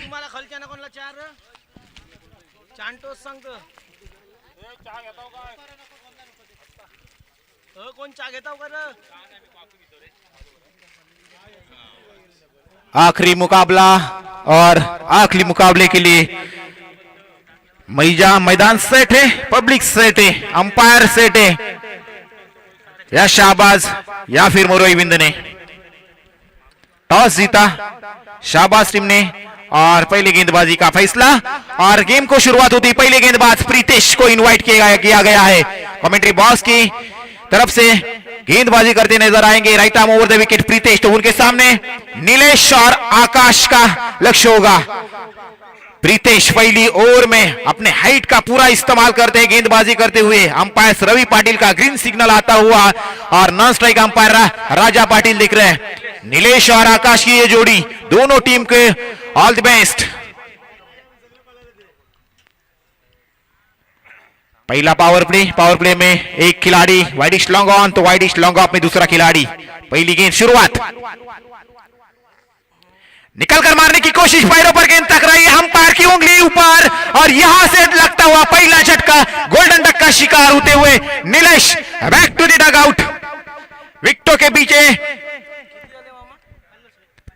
तुम्हाला खालच्या ना कोणला चार चांटोस सांगतो चहा घेताव काय कोण चहा घेताव का आखिरी मुकाबला और आखिरी मुकाबले के लिए मैदान सेट है, पब्लिक सेट है, अंपायर सेट है, या शाहबाज या फिर मोरोई विंद ने टॉस जीता शाहबाज टीम ने और पहली गेंदबाजी का फैसला और गेम को शुरुआत होती पहले गेंदबाज प्रीतेश को इनवाइट किया गया है कमेंट्री बॉक्स की तरफ से गेंदबाजी करते नजर आएंगे right arm over the wicket Pritesh तो उनके सामने नीलेश और आकाश का लक्ष्य होगा। प्रीतेश पहली ओवर में अपने हाइट का पूरा इस्तेमाल करते हैं गेंदबाजी करते हुए अंपायर रवि पाटिल का ग्रीन सिग्नल आता हुआ और नॉन स्ट्राइक अंपायर राजा पाटिल दिख रहे हैं। नीलेश और आकाश की ये जोड़ी दोनों टीम के ऑल द बेस्ट। पहला पावर प्ले में एक खिलाड़ी वाइडिश लॉन्ग ऑन तो वाइडिश लॉन्ग ऑफ में दूसरा खिलाड़ी। पहली गेंद शुरुआत निकलकर मारने की कोशिश पैरों पर गेंद टकराई अंपायर की उंगली ऊपर और यहां से लगता हुआ पहला झटका गोल्डन डक का शिकार होते हुए Nilesh back to the dugout विकेटों के पीछे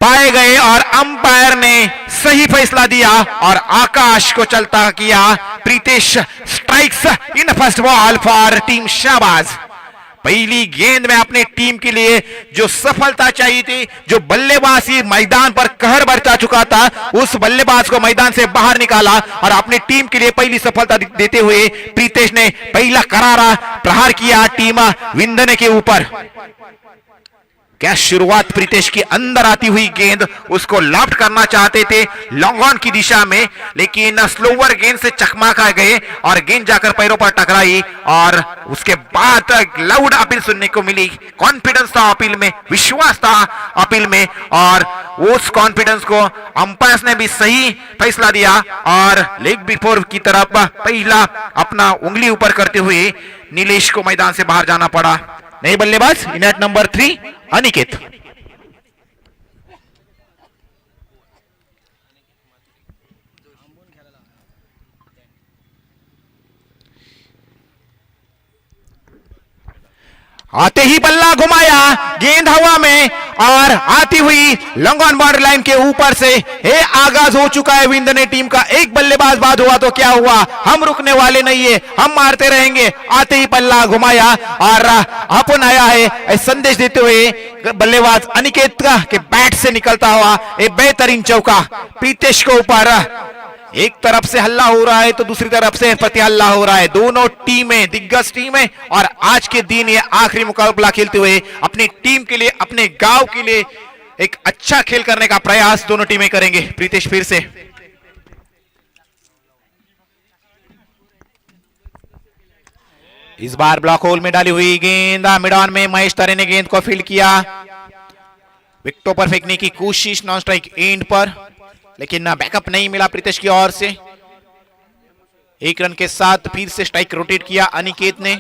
पाए गए और अंपायर ने सही फैसला दिया और आकाश को चलता किया। Pritesh strikes in first ball for team Shahbaz. पहली गेंद में अपने टीम के लिए जो सफलता चाहिए थी, जो बल्लेबाजी मैदान पर कहर बरता चुका था, उस बल्लेबाज को मैदान से बाहर निकाला और अपनी टीम के लिए पहली सफलता देते हुए प्रीतेश ने पहला करारा प्रहार किया टीम विंदने के ऊपर। क्या शुरुआत प्रीतेश की अंदर आती हुई गेंद उसको लॉफ्ट करना चाहते थे लॉन्ग ऑन की दिशा में, लेकिन स्लोवर गेंद से चकमा गए और गेंद जाकर पैरों पर टकराई और उसके बाद लाउड अपील सुनने को मिली। कॉन्फिडेंस था अपील में, विश्वास था अपील में और उस कॉन्फिडेंस को अंपायर्स ने भी सही फैसला दिया और लेग बिफोर की तरफ पहला अपना उंगली ऊपर करते हुए नीलेश को मैदान से बाहर जाना पड़ा। नए बल्लेबाज इन एट नंबर 3 अनिकेत। आते ही बल्ला घुमाया गेंद हवा में और आती हुई लॉन्ग ऑन बाउंड्री लाइन के ऊपर से ये आगाज हो चुका है विंदने टीम का। एक बल्लेबाज बाद हुआ तो क्या हुआ, हम रुकने वाले नहीं है, हम मारते रहेंगे। आते ही बल्ला घुमाया और अपन आया है संदेश देते हुए बल्लेबाज अनिकेत का के बैट से निकलता हुआ एक बेहतरीन चौका प्रीतेश को ऊपर। एक तरफ से हल्ला हो रहा है तो दूसरी तरफ से प्रति हल्ला हो रहा है। दोनों टीमें दिग्गज टीमें और आज के दिन ये आखिरी मुकाबला खेलते हुए अपनी टीम के लिए, अपने गांव के लिए एक अच्छा खेल करने का प्रयास दोनों टीमें करेंगे। प्रीतेश फिर से इस बार ब्लॉक होल में डाली हुई गेंद मिड ऑन में महेश तारे ने गेंद को फील्ड किया। विकेटों पर फेंकने की कोशिश नॉन स्ट्राइक एंड पर, लेकिन बैकअप नहीं मिला प्रीतेश की ओर से। एक रन के साथ फिर से स्ट्राइक रोटेट किया अनिकेत ने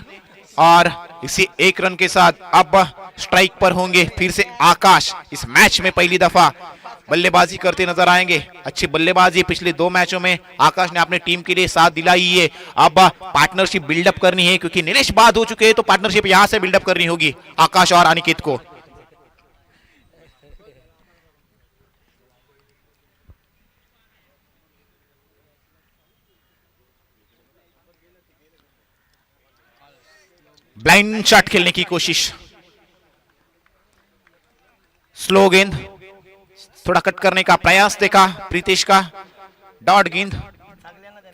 और इसी एक रन के साथ अब स्ट्राइक पर होंगे फिर से आकाश। इस मैच में पहली दफा बल्लेबाजी करते नजर आएंगे। अच्छी बल्लेबाजी पिछले 2 मैचों में आकाश ने अपने टीम के लिए साथ दिलाई है। अब पार्टनरशिप बिल्डअप करनी है क्योंकि नीलेश बाद हो चुके हैं, तो पार्टनरशिप यहां से बिल्डअप करनी होगी आकाश और अनिकेत को। ब्लाइंड शॉट खेलने की कोशिश, स्लो गेंद थोड़ा कट करने का प्रयास देखा प्रीतेश का। डॉट गेंद,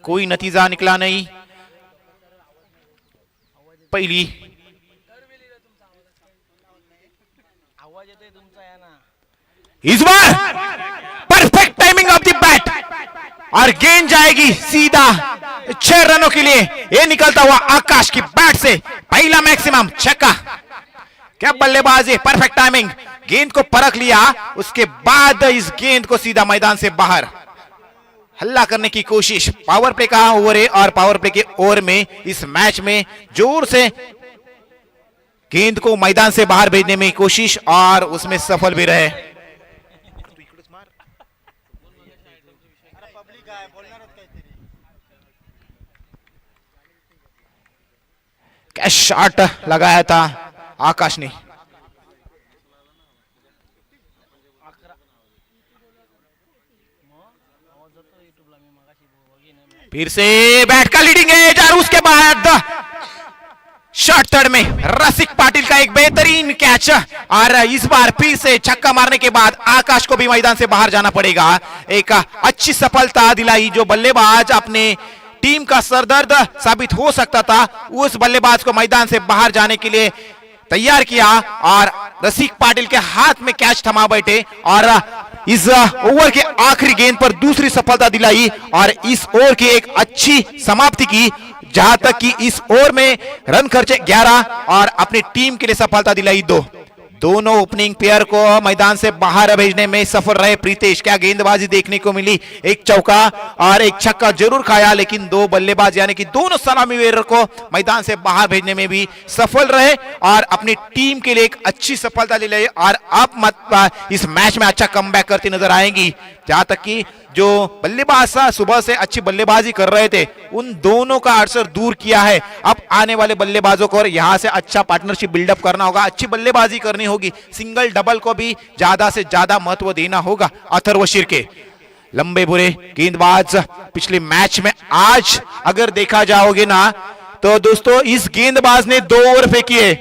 कोई नतीजा निकला नहीं। पहली इस बार perfect timing off the bat और गेंद जाएगी सीधा 6 रनों के लिए। ये निकलता हुआ आकाश की बैट से पहला मैक्सिमम छक्का। क्या बल्लेबाजी, परफेक्ट टाइमिंग, गेंद को परख लिया, उसके बाद इस गेंद को सीधा मैदान से बाहर हल्ला करने की कोशिश। पावर प्ले का ओवर है और पावर प्ले के ओवर में इस मैच में जोर से गेंद को मैदान से बाहर भेजने में कोशिश और उसमें सफल भी रहे। क्या शॉट लगाया था आकाश ने। फिर से बैट का लीडिंग एज और उसके बाद शॉर्ट थर्ड में रसिक पाटिल का एक बेहतरीन कैच और इस बार फिर से छक्का मारने के बाद आकाश को भी मैदान से बाहर जाना पड़ेगा। एक अच्छी सफलता दिलाई जो बल्लेबाज अपने टीम का सरदर्द साबित हो सकता था, उस बल्लेबाज को मैदान से बाहर जाने के लिए तैयार किया और रसिक पाटिल के हाथ में कैच थमा बैठे और इस ओवर के आखिरी गेंद पर दूसरी सफलता दिलाई और इस ओवर की एक अच्छी समाप्ति की, जहां तक कि इस ओवर में रन खर्चे 11 और अपनी टीम के लिए सफलता दिलाई 2। दोनों ओपनिंग पेयर को मैदान से बाहर भेजने में सफल रहे प्रीतेश। क्या गेंदबाजी देखने को मिली, एक चौका और एक छक्का जरूर खाया, लेकिन दो बल्लेबाज यानी कि दोनों सलामी वेयर को मैदान से बाहर भेजने में भी सफल रहे और अपनी टीम के लिए एक अच्छी सफलता ले ली और अब इस मैच में अच्छा कमबैक करती नजर आएंगी। जहां तक कि जो बल्लेबाज सुबह से अच्छी बल्लेबाजी कर रहे थे उन दोनों का अवसर दूर किया है। अब आने वाले बल्लेबाजों को यहां से अच्छा पार्टनरशिप बिल्डअप करना होगा, अच्छी बल्लेबाजी करनी होगी, सिंगल डबल को भी ज्यादा से ज्यादा महत्व देना होगा। अथर्व शिर्के लंबे बुरे गेंदबाज पिछले मैच में, आज अगर देखा जाओगे ना तो दोस्तों इस गेंदबाज ने 2 ओवर फेंकी है,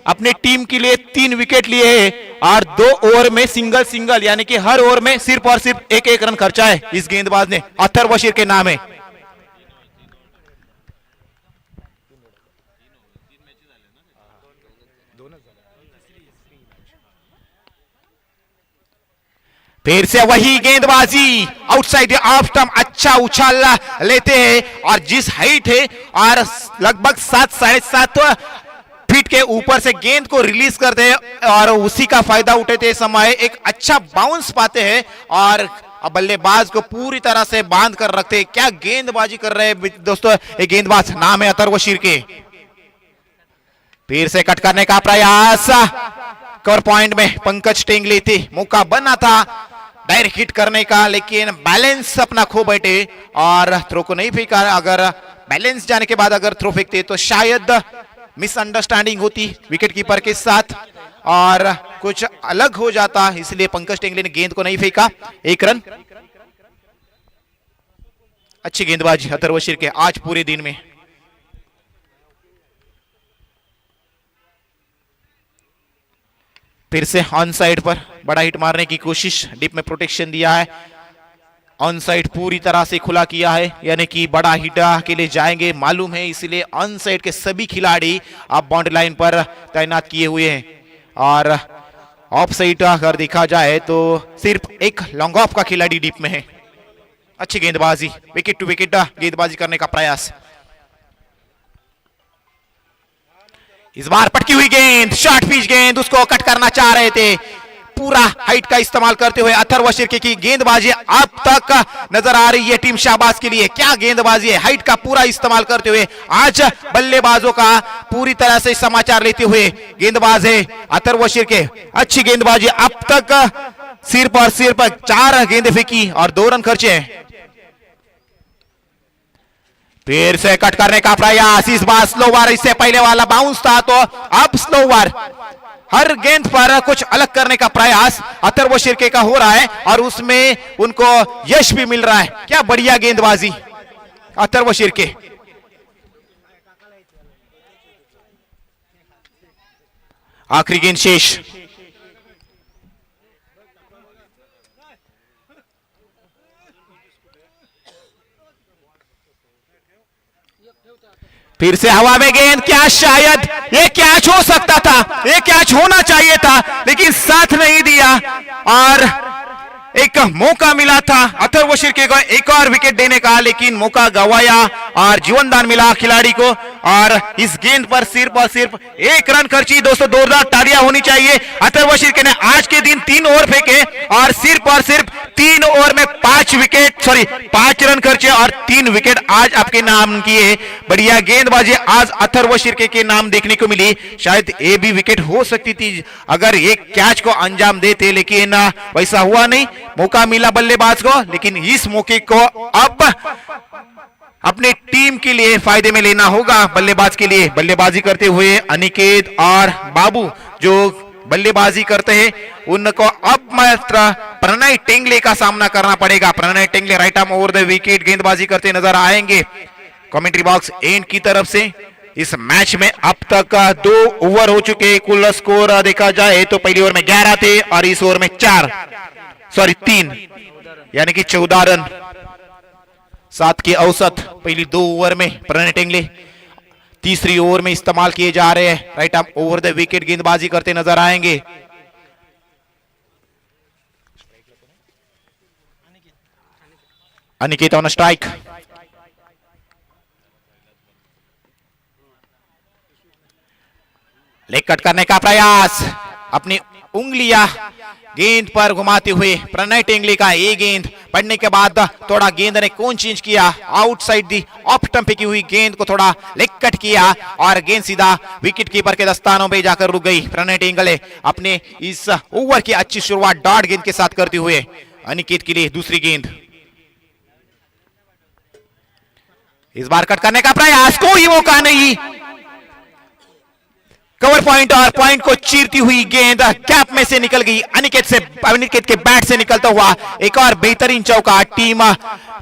अपनी टीम के लिए 3 विकेट लिए हैं और 2 ओवर में सिंगल यानी कि हर ओवर में सिर्फ और सिर्फ 1-1 रन खर्चा है इस गेंदबाज ने। अथर्व शिर्के नाम है। फिर से वही गेंदबाजी आउटसाइड ऑफ स्टंप, अच्छा उछाल लेते हैं और जिस हाइट है और लगभग 7-7.5 फीट के ऊपर से गेंद को रिलीज करते हैं और उसी का फायदा उठाते समय एक अच्छा बाउंस पाते हैं और बल्लेबाज को पूरी तरह से बांध कर रखते हैं। क्या गेंदबाजी कर रहे हैं दोस्तों ये गेंदबाज, नाम है अथर्व शिर्के। फिर से कट करने का प्रयास, कवर पॉइंट में पंकज टेंगले थे, मौका बना था डायरेक्ट हिट करने का, लेकिन बैलेंस अपना खो बैठे और थ्रो को नहीं फेंका। अगर बैलेंस जाने के बाद अगर थ्रो फेंकते तो शायद मिसअंडरस्टैंडिंग होती विकेट कीपर के साथ और कुछ अलग हो जाता, इसलिए पंकज टेंगले ने गेंद को नहीं फेंका। 1 रन। अच्छी गेंदबाजी अथर्व शिर्के आज पूरे दिन में। फिर से ऑन साइड पर बड़ा हिट मारने की कोशिश, डीप में प्रोटेक्शन दिया है, ऑन साइड पूरी तरह से खुला किया है, यानी कि बड़ा हिट के लिए जाएंगे मालूम है, इसलिए ऑन साइड के सभी खिलाड़ी अब बाउंड्री लाइन पर तैनात किए हुए हैं और ऑफ साइड अगर देखा जाए तो सिर्फ एक लॉन्ग ऑफ का खिलाड़ी डीप में है। अच्छी गेंदबाजी, विकेट टू विकेट गेंदबाजी करने का प्रयास। इस बार पटकी हुई गेंद, शॉर्ट पिच गेंद, उसको कट करना चाह रहे थे, पूरा हाइट का इस्तेमाल करते हुए अथर्व शिर्के की गेंदबाजी अब तक नजर आ रही है टीम शाहबाज के लिए। क्या गेंदबाजी है, हाइट का पूरा इस्तेमाल करते हुए आज बल्लेबाजों का पूरी तरह से समाचार लेते हुए गेंदबाज है अथर्व शिर्के। अच्छी गेंदबाजी, अब तक सिर पर 4 गेंदें फेंकी और 2 रन खर्चे हैं। फिर से कट करने का प्रयास, इस बार स्लोवर, इससे पहले वाला बाउंस था तो अब स्लोवर, हर गेंद पर कुछ अलग करने का प्रयास अथर्व शिर्के का हो रहा है और उसमें उनको यश भी मिल रहा है। क्या बढ़िया गेंदबाजी अथर्व शिर्के। आखिरी गेंद शेष, फिर से हवा में गेंद, क्या शायद ये कैच हो सकता था, ये कैच होना चाहिए था, लेकिन साथ नहीं दिया और एक मौका मिला था अथर्व शिर्के को एक और विकेट देने का, लेकिन मौका गंवाया और जीवनदान मिला खिलाड़ी को और इस गेंद पर सिर्फ और सिर्फ 1 रन खर्ची। दोस्तों जोरदार तालियां होनी चाहिए। अथर्व शिर्के ने आज के दिन 3 ओवर फेंके और सिर्फ 3 ओवर में 5 रन खर्चे और 3 विकेट आज आपके नाम किए। बढ़िया गेंदबाजी आज अथर्व शिर्के के नाम देखने को मिली। शायद ये भी विकेट हो सकती थी अगर एक कैच को अंजाम देते, लेकिन वैसा हुआ नहीं। मौका मिला बल्लेबाज को, लेकिन इस मौके को अब अपने टीम के लिए फायदे में लेना होगा बल्लेबाज के लिए। बल्लेबाजी करते हुए अनिकेत और बाबू जो बल्लेबाजी करते हैं, उनको अब मात्र प्रणय टेंगले का सामना करना पड़ेगा। Pranay Tengle right arm over the wicket गेंदबाजी करते नजर आएंगे कमेंट्री बॉक्स एंड की तरफ से। इस मैच में अब तक 2 ओवर हो चुके। कुल स्कोर देखा जाए तो पहली ओवर में 11 थे और इस ओवर में 3 यानी कि 14 रन 7 की औसत पहली 2 ओवर में प्रणय टेंगले तीसरी ओवर में इस्तेमाल किए जा रहे हैं। Right arm over the wicket गेंदबाजी करते नजर आएंगे। Aniket on strike. Leg cut करने का प्रयास, अपनी उंगलियां गेंद पर घुमाते हुए प्रणय टेंगले का ये गेंद पड़ने के बाद थोड़ा गेंद ने कौन चेंज किया, आउटसाइड दी ऑफ स्टंप की हुई गेंद को थोड़ा लेग कट किया और गेंद सीधा विकेट कीपर के दस्तानों पे जाकर रुक गई। प्रणय टेंगले अपने इस ओवर की अच्छी शुरुआत डॉट गेंद के साथ करते हुए अनिकेत के लिए दूसरी गेंद। इस बार कट करने का प्रयास, कोई मौका नहीं, कवर पॉइंट और पॉइंट को चीरती हुई गेंद कैप में से निकल गई। अनिकेत के बैट से निकलता हुआ एक और बेहतरीन चौका। टीम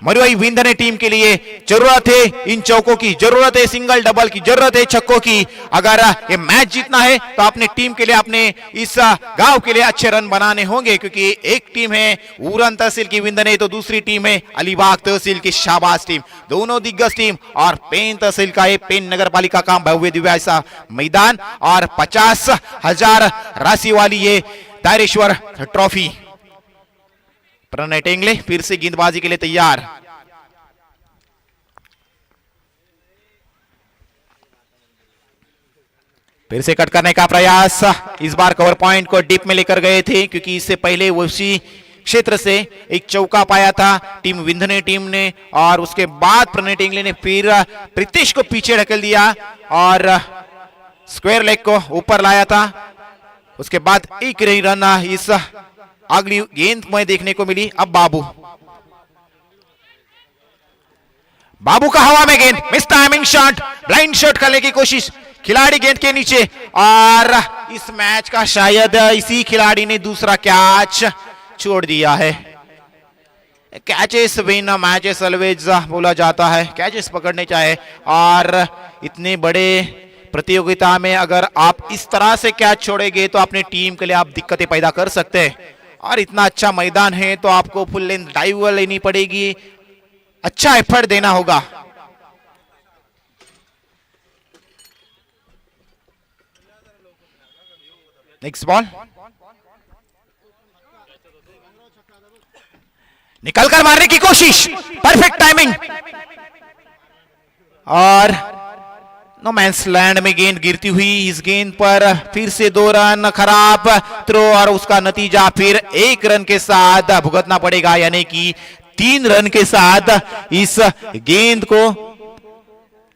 मरुआई विंधने टीम के लिए जरूरत है इन चौकों की, जरूरत है सिंगल डबल की, जरूरत है छक्कों की। अगर ये मैच जीतना है तो अपने टीम के लिए, अपने इस गांव के लिए अच्छे रन बनाने होंगे, क्योंकि एक टीम है उरन तहसील की विंधने तो दूसरी टीम है अलीबाग तहसील की शाहबाज टीम। दोनों दिग्गज टीम और पेन तहसील का है, पेन नगर पालिका का भव्य दिव्य ऐसा मैदान और 50,000 राशि वाली ये दायरेश्वर ट्रॉफी। प्रणय टेंगले फिर से गेंदबाजी के लिए तैयार। फिर से कट करने का प्रयास, इस बार कवर पॉइंट को डीप में लेकर गए थे, क्योंकि इससे पहले उसी क्षेत्र से एक चौका पाया था टीम विंधने टीम ने, और उसके बाद प्रणय टेंगले ने फिर प्रीतेश को पीछे ढकेल दिया और स्क्वायर लेग को ऊपर लाया था। उसके बाद एक रन इस अगली गेंद में देखने को मिली। अब बाबू का हवा में गेंद, miss timing shot, blind shot करने की कोशिश, खिलाड़ी गेंद के नीचे, और इस मैच का शायद इसी खिलाड़ी ने दूसरा कैच छोड़ दिया है। कैचेस विन मैचेस ऑलवेज बोला जाता है, कैचेस पकड़ने चाहे, और इतने बड़े प्रतियोगिता में अगर आप इस तरह से कैच छोड़ेंगे तो अपने टीम के लिए आप दिक्कतें पैदा कर सकते हैं। और इतना अच्छा मैदान है तो आपको फुल लेंथ डाइव लेनी पड़ेगी, अच्छा एफर्ट देना होगा। नेक्स्ट बॉल, निकलकर मारने की कोशिश, परफेक्ट टाइमिंग, और नो मैंस लैंड में गेंद गिरती हुई। इस गेंद पर फिर से 2 रन, खराब थ्रो, और उसका नतीजा फिर 1 रन के साथ भुगतना पड़ेगा, यानी कि 3 रन के साथ इस गेंद को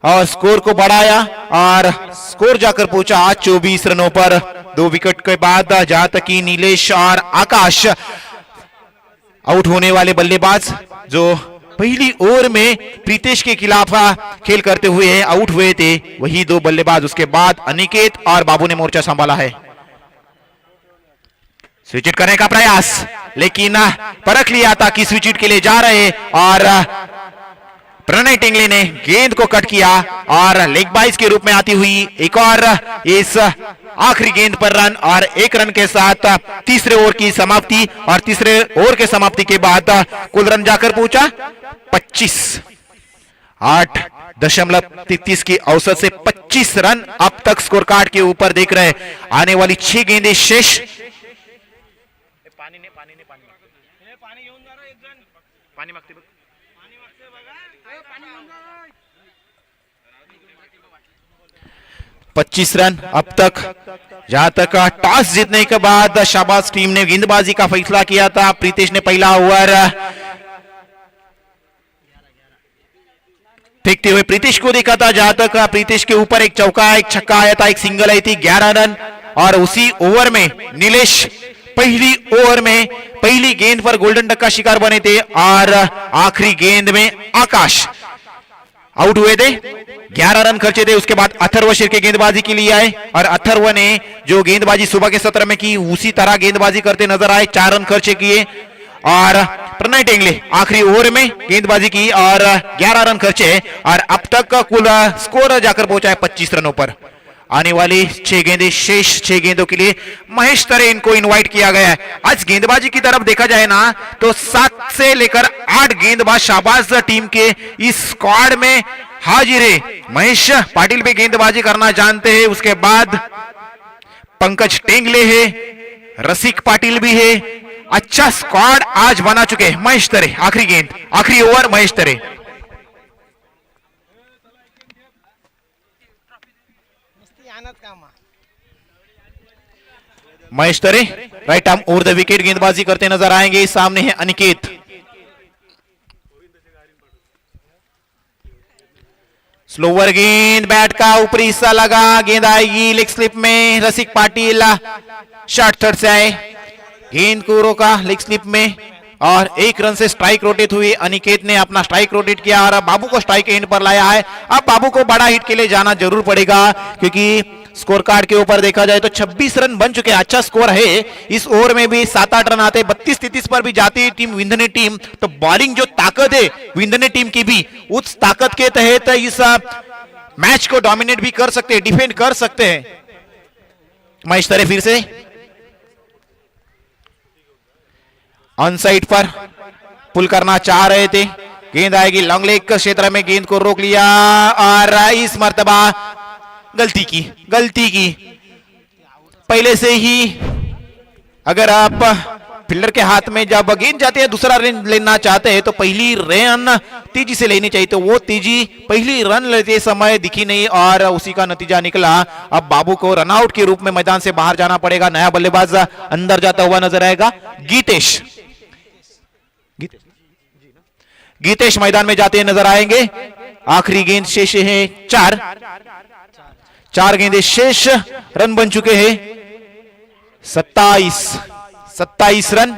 और स्कोर को बढ़ाया, और स्कोर जाकर पहुंचा 24 रनों पर 2 विकेट के बाद। जहां तक कि नीलेश और आकाश आउट होने वाले बल्लेबाज जो पहली ओवर में प्रीतेश के खिलाफ खेल करते हुए आउट हुए थे, वही 2 बल्लेबाज उसके बाद अनिकेत और बाबू ने मोर्चा संभाला है। स्विच हिट करने का प्रयास, लेकिन परख लिया था कि स्विच हिट के लिए जा रहे, और प्रणय टेंगले ने गेंद को कट किया और लेग बाइज के रूप में आती हुई एक और इस आखिरी गेंद पर रन, और 1 रन के साथ तीसरे ओवर की समाप्ति। और तीसरे ओवर के समाप्ति के बाद कुल रन जाकर पहुंचा 25, 8.33 की औसत से 25 रन अब तक स्कोर कार्ड के ऊपर देख रहे। आने वाली 6 गेंदें शेष। पच्चीस रन अब तक। जहां तक टॉस जीतने के बाद शाहबाज टीम ने गेंदबाजी का फैसला किया था। प्रीतेश ने पहला ओवर फेंकते हुए प्रीतेश को देखा था, जहां तक प्रीतेश के ऊपर एक चौका, एक छक्का आया था, एक सिंगल आई थी, 11 रन। और उसी ओवर में नीलेश पहली ओवर में पहली गेंद पर गोल्डन डक का शिकार बने थे और आखिरी गेंद में आकाश आउट हुए थे। 11 रन खर्चे थे। उसके बाद अथर्व शिर्के गेंदबाजी के लिए आए और अथर्व ने जो गेंदबाजी सुबह के सत्र में की उसी तरह गेंदबाजी करते नजर आए। 4 रन खर्चे किए और प्रणय टेंगले आखिरी ओवर में गेंदबाजी की और 11 रन खर्चे और अब तक कुल स्कोर जाकर पहुंचा है 25 रनों पर। आने वाली 6 गेंदें शेष 6 गेंदों के लिए महेश तरे इनको इनवाइट किया गया है। आज गेंदबाजी की तरफ देखा जाए ना तो 7 से लेकर 8 गेंदबाज शाहबाज टीम के इस स्क्वाड में हाजिर है। महेश पाटिल भी गेंदबाजी करना जानते हैं। उसके बाद पंकज टेंगले है, रसिक पाटिल भी है। अच्छा स्क्वाड आज बना चुके हैं महेश तरे। आखिरी गेंद आखिरी ओवर महेश तरे। महेश तरे right arm over the wicket गेंदबाजी करते नजर आएंगे। सामने है अनिकेत। स्लोवर गेंद बैट का ऊपरी हिस्सा लगा, गेंद आएगी लेग स्लिप में। रसिक पाटिल शॉर्ट थर्ड से आए, गेंद को रोका लेग स्लिप में और 1 रन से स्ट्राइक रोटेट हुई। अनिकेत ने अपना स्ट्राइक रोटेट किया और बाबू को स्ट्राइक एंड पर लाया है। अब बाबू को बड़ा हिट के लिए जाना जरूर पड़ेगा क्योंकि स्कोर कार्ड के ऊपर देखा जाए तो 26 रन बन चुके हैं। अच्छा स्कोर है। इस ओवर में भी 7-8 रन आते, 32-33 पर भी जाती है टीम विंधने टीम। तो बॉलिंग जो ताकत है विंधने टीम की भी उस ताकत के तहत इस मैच को डोमिनेट भी कर सकते हैं, डिफेंड कर सकते हैं। महेश तरे फिर से ऑन साइड पर पुल करना चाह रहे थे। गेंद आएगी लॉन्ग लेग के क्षेत्र में, गेंद को रोक लिया और इस मर्तबा गलती की। पहले से ही अगर आप फील्डर के हाथ में जब गेंद जाती है दूसरा रन लेना चाहते हैं तो पहली रन तेजी से लेनी चाहिए। तो वो तेजी पहली रन लेते समय दिखी नहीं और उसी का नतीजा निकला। अब बाबू को रनआउट के रूप में मैदान से बाहर जाना पड़ेगा। नया बल्लेबाज अंदर जाता हुआ नजर आएगा। गीतेश मैदान में जाते नजर आएंगे। आखिरी गेंद शेष है 4 गेंदें शेष, रन बन चुके हैं 27 रन।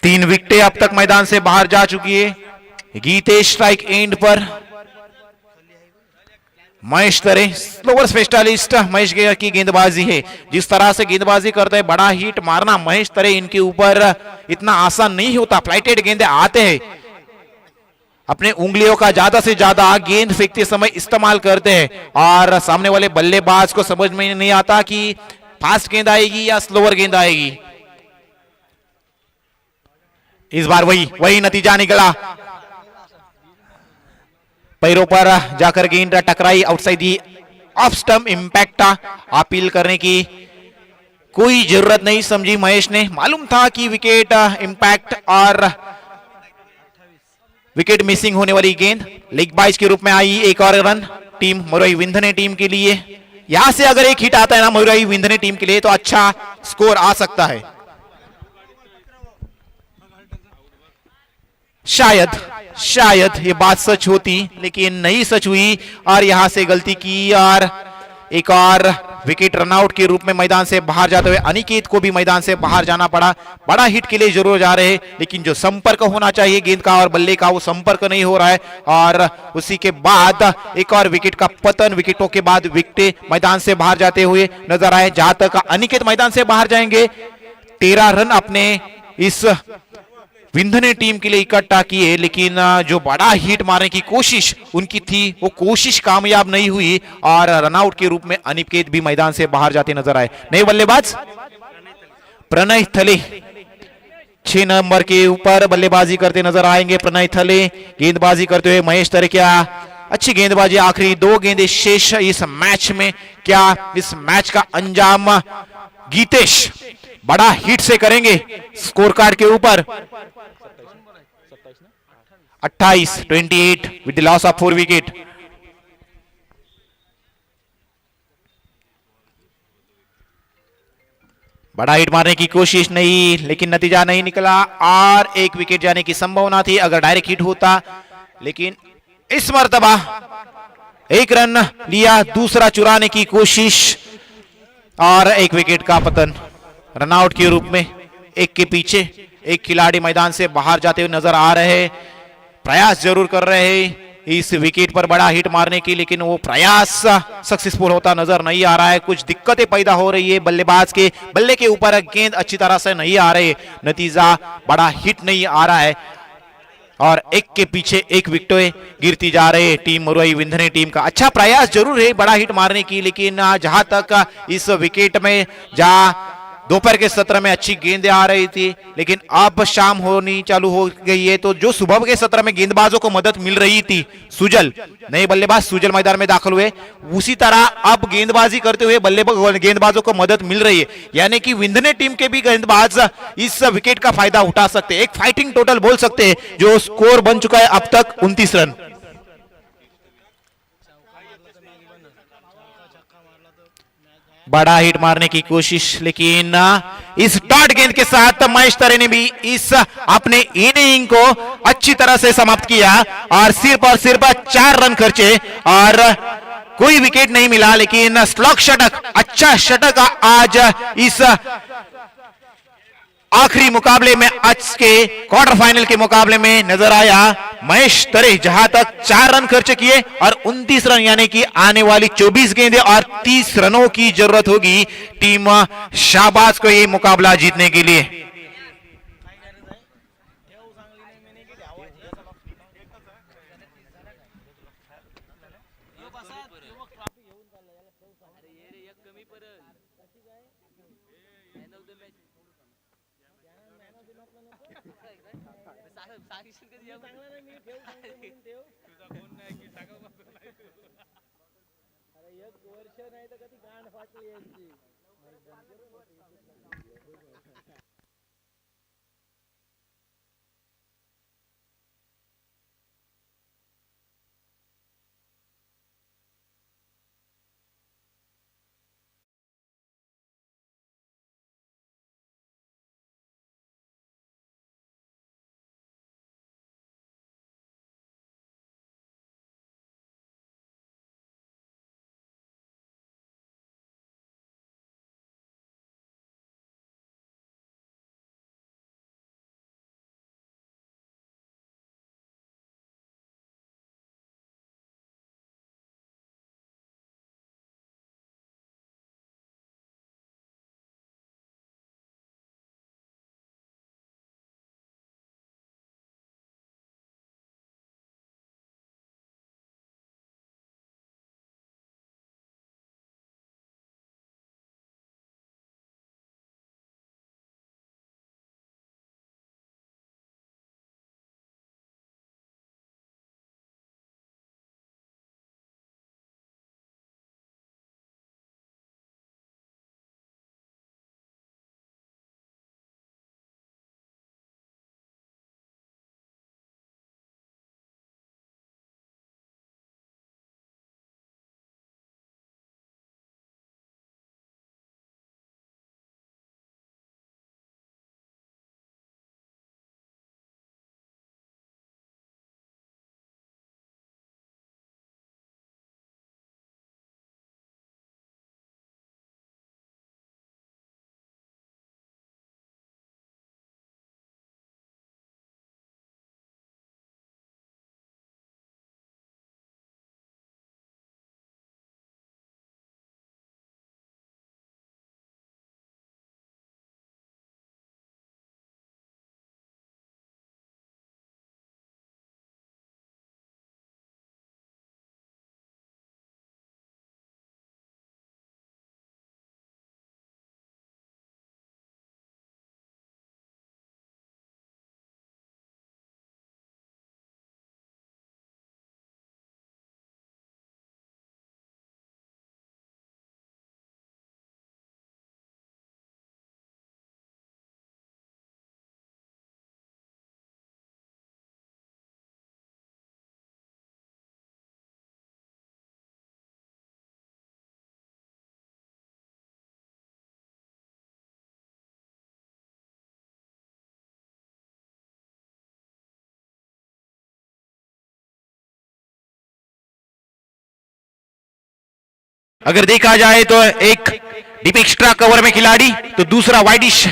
3 विकेटें अब तक मैदान से बाहर जा चुकी है। गीतेश स्ट्राइक एंड पर। महेश तरे स्लोवर स्पेशलिस्ट महेश की गेंदबाजी है। जिस तरह से गेंदबाजी करते हैं बड़ा हिट मारना महेश तरे इनके ऊपर इतना आसान नहीं होता। फ्लाइटेड गेंदे आते हैं, अपने उंगलियों का ज्यादा से ज्यादा गेंद फेंकते समय इस्तेमाल करते हैं और सामने वाले बल्लेबाज को समझ में नहीं आता कि फास्ट गेंद आएगी या स्लोअर गेंद आएगी। इस बार वही नतीजा निकला। पैरों पर जाकर गेंद टकराई outside the off stump. Impact appeal करने की कोई जरूरत नहीं समझी महेश ने। मालूम था कि विकेट इंपैक्ट और विकेट मिसिंग होने वाली गेंद। लेग बाइज के रूप में आई 1 और run team Maruai Vindhane team के लिए। यहां से अगर एक हिट आता है ना मरुआई विंधने टीम के लिए तो अच्छा स्कोर आ सकता है। शायद ये बात सच होती लेकिन नहीं सच हुई और यहां से गलती की और एक और विकेट रनआउट के रूप में मैदान से बाहर जाते हुए अनिकेत को भी मैदान से बाहर जाना पड़ा। बड़ा हिट के लिए जरूर जा रहे हैं लेकिन जो संपर्क होना चाहिए गेंद का और बल्ले का वो संपर्क नहीं हो रहा है और उसी के बाद एक और विकेट का पतन। विकेटों के बाद विकेट मैदान से बाहर जाते हुए नजर आए। जहां तक अनिकेत मैदान से बाहर जाएंगे 13 रन अपने इस विंधने टीम के लिए इकट्ठा किए लेकिन जो बड़ा हिट मारने की कोशिश उनकी थी वो कोशिश कामयाब नहीं हुई और रनआउट के रूप में अनिकेत भी मैदान से बाहर जाते नजर आए। नए बल्लेबाज प्रणय थले 6 नंबर के ऊपर बल्लेबाजी करते नजर आएंगे। प्रणय थले गेंदबाजी करते हुए महेश तरे क्या अच्छी गेंदबाजी। आखिरी 2 गेंदें शेष इस मैच में। क्या इस मैच का अंजाम गीतेश बड़ा हिट से करेंगे स्कोर कार्ड के ऊपर। 28 with the loss of 4 wicket. बड़ा हिट मारने की कोशिश नहीं लेकिन नतीजा नहीं निकला और 1 विकेट जाने की संभावना थी अगर डायरेक्ट हिट होता लेकिन इस मर्तबा 1 रन लिया। दूसरा चुराने की कोशिश और एक विकेट का पतन रनआउट के रूप में। एक के पीछे एक खिलाड़ी मैदान से बाहर जाते हुए नजर आ रहे हैं। प्रयास जरूर कर रहे हैं इस विकेट पर बड़ा हिट मारने की, लेकिन वो प्रयास सक्सेसफुल होता नजर नहीं आ रहा है। कुछ दिक्कतें पैदा हो रही है, बल्लेबाज के बल्ले के ऊपर गेंद अच्छी तरह से नहीं आ रही, नतीजा बड़ा हिट नहीं आ रहा है और एक के पीछे एक विकेटें गिरती जा रहे। टीम मुरई विंधने टीम का अच्छा प्रयास जरूर है बड़ा हिट मारने की, लेकिन जहां तक इस विकेट में जहां दोपहर के सत्र में अच्छी गेंदें आ रही थी, लेकिन अब शाम होनी चालू हो गई है, तो जो सुबह के सत्र में गेंदबाजों को मदद मिल रही थी, सुजल नए बल्लेबाज सुजल मैदान में दाखिल हुए, उसी तरह अब गेंदबाजी करते हुए गेंदबाजों को मदद मिल रही है। यानी कि विंधने टीम के भी गेंदबाज इस विकेट का फायदा उठा सकते हैं। एक फाइटिंग टोटल बोल सकते हैं, जो स्कोर बन चुका है अब तक 29 रन। बड़ा हिट मारने की कोशिश, लेकिन इस डॉट गेंद के साथ महेश तरे ने भी इस अपने इनिंग को अच्छी तरह से समाप्त किया और सिर्फ 4 रन खर्चे और कोई विकेट नहीं मिला, लेकिन स्लॉग षटक, अच्छा षटक आज इस आखिरी मुकाबले में, आज के क्वार्टर फाइनल के मुकाबले में नजर आया। महेश तरे जहां तक 4 रन खर्च किए और 29 रन, यानी कि आने वाली 24 गेंदें और 30 रनों की जरूरत होगी टीम शाहबाज को ये मुकाबला जीतने के लिए। अगर देखा जाए तो एक डीप एक्स्ट्रा कवर में खिलाड़ी, तो दूसरा widish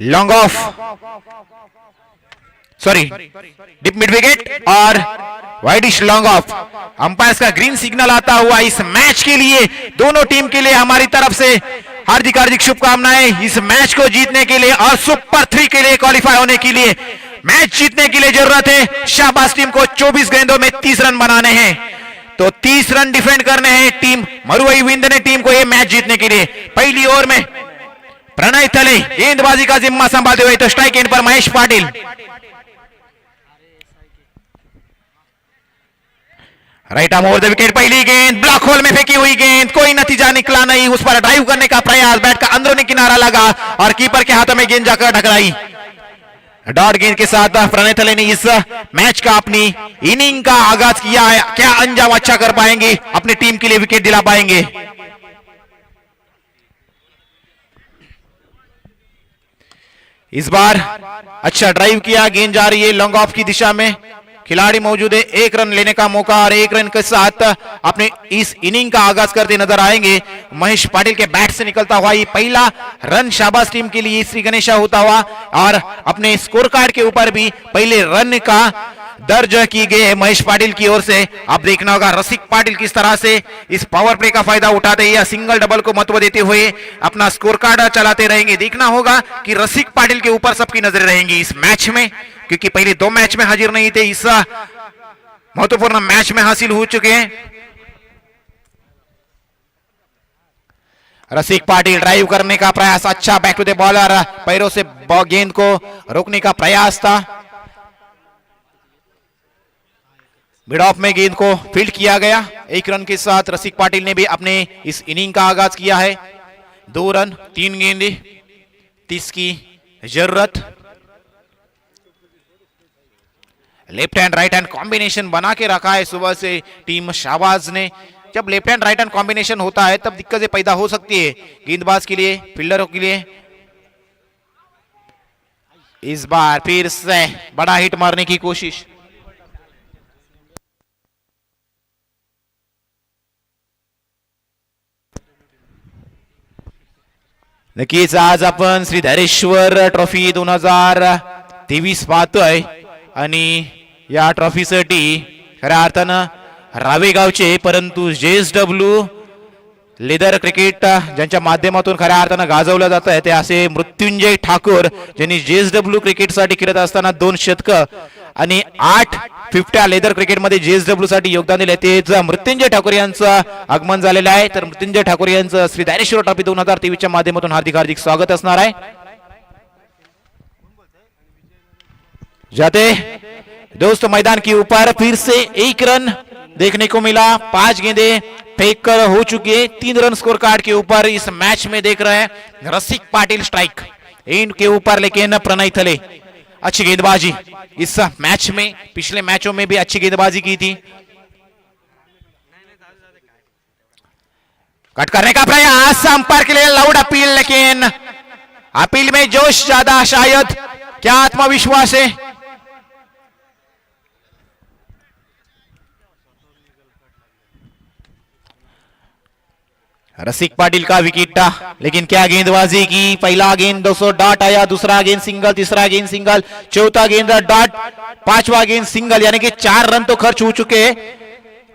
long of, sorry deep mid wicket और वाइडिश लॉन्ग ऑफ। अंपायर्स का ग्रीन सिग्नल आता हुआ इस मैच के लिए, दोनों टीम के लिए हमारी तरफ से हार्दिक हार्दिक शुभकामनाएं इस मैच को जीतने के लिए और सुपर 3 के लिए क्वालिफाई होने के लिए। मैच जीतने के लिए जरूरत है शाहबाज टीम को 24 गेंदों में 30 रन बनाने हैं, तो 30 रन डिफेंड करने हैं टीम मरुआई विंदने टीम को ये मैच जीतने के लिए। पहली ओवर में प्रणय थले गेंदबाजी का जिम्मा संभालते हुए, तो स्ट्राइक एंड पर Mahesh Patil. Right arm over the wicket, पहली गेंद ब्लॉक होल में फेंकी हुई गेंद, कोई नतीजा निकला नहीं, उस पर ड्राइव करने का प्रयास, बैट का अंदरूनी किनारा लगा और कीपर के हाथों में गेंद जाकर टकराई। डॉट गेंद के साथ प्रणय थले ने इस मैच का अपनी इनिंग का आगाज किया है। क्या अंजाम अच्छा कर पाएंगे, अपनी टीम के लिए विकेट दिला पाएंगे? इस बार अच्छा ड्राइव किया, गेंद जा रही है लॉन्ग ऑफ की दिशा में, खिलाड़ी मौजूद है, 1 रन लेने का मौका और 1 रन के साथ अपने इस इनिंग का आगाज करते नजर आएंगे। महेश पाटिल के बैट से निकलता हुआ ये पहला रन शाहबाज टीम के लिए श्री गणेशा होता हुआ और अपने स्कोर कार्ड के ऊपर भी पहले रन का दर्ज की गई है महेश पाटिल की ओर से। अब देखना होगा रसिक पाटिल किस तरह से इस पावर प्ले का फायदा उठाते हैं या सिंगल डबल को महत्व देते हुए अपना स्कोर कार्ड चलाते रहेंगे। देखना होगा कि रसिक पाटिल के ऊपर सबकी नजरें रहेंगी इस मैच में, क्योंकि पहले 2 मैच में हाजिर नहीं थे, इस महत्वपूर्ण मैच में हासिल हो चुके हैं। रसिक पाटिल ड्राइव करने का प्रयास, अच्छा बैक टू द बॉलर, पैरों से गेंद को रोकने का प्रयास था। मिड ऑफ में गेंद को फील्ड किया गया। 1 रन के साथ रसिक पाटिल ने भी अपने इस इनिंग का आगाज किया है। 2 रन 3 गेंदे, 30 की जरूरत। Left hand right hand combination बना के रखा है सुबह से टीम शाहबाज ने। जब left hand right hand combination होता है तब दिक्कतें पैदा हो सकती है गेंदबाज के लिए, फील्डरों के लिए। इस बार फिर से बड़ा हिट मारने की कोशिश, नक्कीच आज आपण श्री धारेश्वर ट्रॉफी 2023 पाहतोय आणि या ट्रॉफीसाठी खऱ्या अर्थानं रावेगावचे परंतु JSW लेदर क्रिकेट ज्यांच्या माध्यमातून खऱ्या अर्थानं गाजवलं जात आहे ते असे मृत्युंजय ठाकूर, ज्यांनी JSW क्रिकेटसाठी खेळत असताना 2 शतकं आणि 8 50 लेदर क्रिकेटमध्ये JSW साठी योगदान दिले, तेच मृत्युंजय ठाकूर यांचं आगमन झालेलं आहे। तर मृत्युंजय ठाकूर यांचं श्री धारेश्वर ट्रॉफी 2023 च्या माध्यमातून हार्दिक हार्दिक स्वागत असणार आहे। जाते दोस्तों मैदान के ऊपर फिर से 1 रन देखने को मिला, 5 गेंदे फेंक कर हो चुकी है। 3 रन स्कोर कार्ड के ऊपर इस मैच में देख रहे हैं रसिक पाटिल स्ट्राइक एंड के ऊपर, लेकिन प्रणय थले अच्छी गेंदबाजी इस मैच में, पिछले मैचों में भी अच्छी गेंदबाजी की थी। कट करने का प्रयास, अंपायर के लिए लाउड अपील, लेकिन अपील में जोश ज्यादा शायद, क्या आत्मविश्वास है। रसिक पाटिल का विकेट था, लेकिन क्या गेंदबाजी की। पहला गेंद 200 डॉट आया, दूसरा गेंद सिंगल, तीसरा गेंद सिंगल, चौथा गेंद डॉट, 5वां गेंद सिंगल, यानी कि 4 रन तो खर्च हो चुके हैं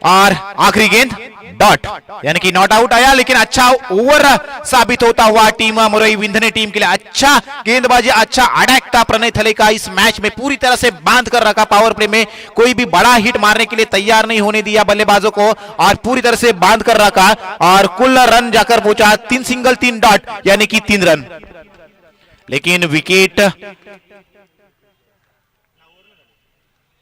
और आखिरी गेंद डॉट, यानी कि नॉट आउट आया। लेकिन अच्छा ओवर साबित होता हुआ टीम मरुआई विंधने टीम के लिए। अच्छा गेंदबाजी, अच्छा अटैक था प्रणय थले का इस मैच में, पूरी तरह से बांध कर रखा। पावर प्ले में कोई भी बड़ा हिट मारने के लिए तैयार नहीं होने दिया बल्लेबाजों को और पूरी तरह से बांध कर रखा और कुल रन जाकर पहुंचा 3 सिंगल 3 डॉट, यानी कि 3 रन। लेकिन विकेट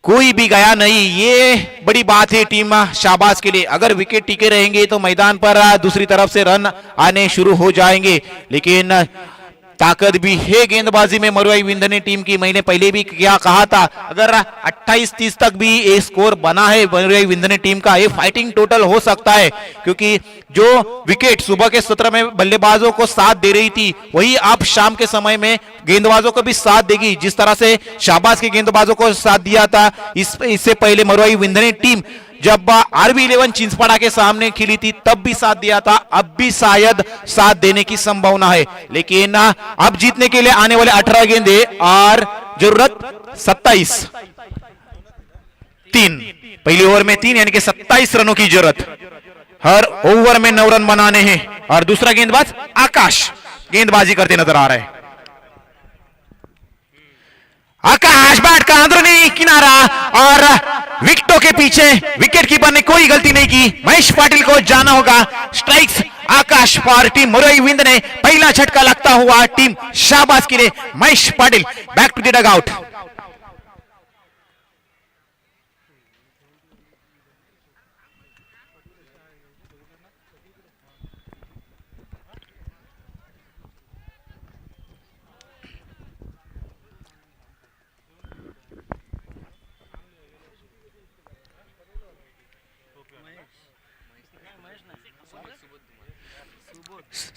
कोई भी गया नहीं, ये बड़ी बात है टीम शाहबाज के लिए। अगर विकेट टिके रहेंगे तो मैदान पर दूसरी तरफ से रन आने शुरू हो जाएंगे, लेकिन ताकत भी है गेंदबाजी में मरुआई विंधने टीम की। मैंने पहले भी क्या कहा था, अगर 28-30 तक भी ये स्कोर बना है मरुआई विंधने टीम का, ये फाइटिंग टोटल हो सकता है, क्योंकि जो विकेट सुबह के सत्र में बल्लेबाजों को साथ दे रही थी वही आप शाम के समय में गेंदबाजों को भी साथ देगी। जिस तरह से शाहबाज के गेंदबाजों को साथ दिया था इससे पहले मरुआई विंधने टीम जब RB11 चिंचपाड़ा के सामने खेली थी तब भी साथ दिया था, अब भी शायद साथ देने की संभावना है। लेकिन अब जीतने के लिए आने वाले 18 गेंदे और जरूरत 27 3 पहली ओवर में 3 यानी कि 27 रनों की जरूरत। हर ओवर में 9 रन बनाने हैं और दूसरा गेंदबाज आकाश गेंदबाजी करते नजर आ रहे हैं। आकाश बैट का अंदरूनी किनारा और विकेटों के पीछे विकेट कीपर ने कोई गलती नहीं की। महेश पाटिल को जाना होगा। स्ट्राइक्स आकाश फॉर टीम मुरई विंद ने पहला झटका लगता हुआ टीम शाहबाज के लिए Mahesh Patil back to the dugout.